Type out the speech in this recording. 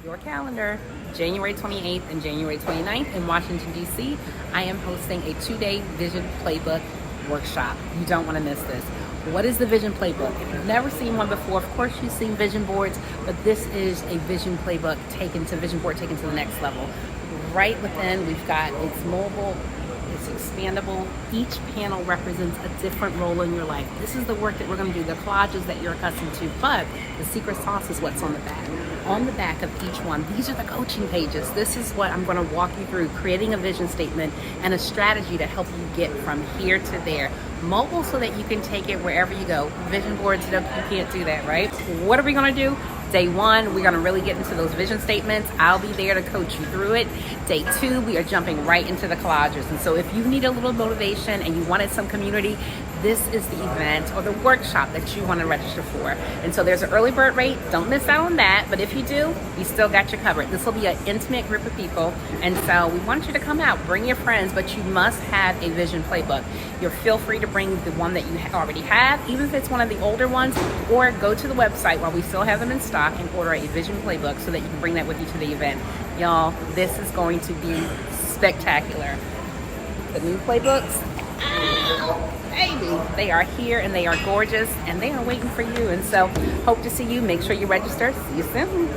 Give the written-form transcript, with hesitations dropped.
your calendar, January 28th and January 29th in Washington, D.C., I am hosting a 2-day Vision Playbook workshop. You don't want to miss this. What is the Vision Playbook? If you've never seen one before, of course you've seen vision boards, but this is a vision playbook vision board taken to the next level. Right within, we've got, it's mobile, it's expandable. Each panel represents a different role in your life. This is the work that we're going to do, the collages that you're accustomed to, but the secret sauce is what's on the back. On the back of each one, these are the coaching pages. This is what I'm going to walk you through, creating a vision statement and a strategy to help you get from here to there. Mobile so that you can take it wherever you go. Vision boards, you can't do that, right? What are we going to do? Day 1, we're going to really get into those vision statements. I'll be there to coach you through it. Day 2, we are jumping right into the collages. And so if you need a little motivation and you wanted some community, this is the event or the workshop that you want to register for. And so there's an early bird rate. Don't miss out on that. But if you do, we still got you covered. This will be an intimate group of people. And so we want you to come out, bring your friends, but you must have a vision playbook. You'll feel free to bring the one that you already have, even if it's one of the older ones, or go to the website while we still have them in stock and order a vision playbook so that you can bring that with you to the event. Y'all, this is going to be spectacular. The new playbooks, baby, they are here and they are gorgeous and they are waiting for you. And so hope to see you. Make sure you register. See you soon.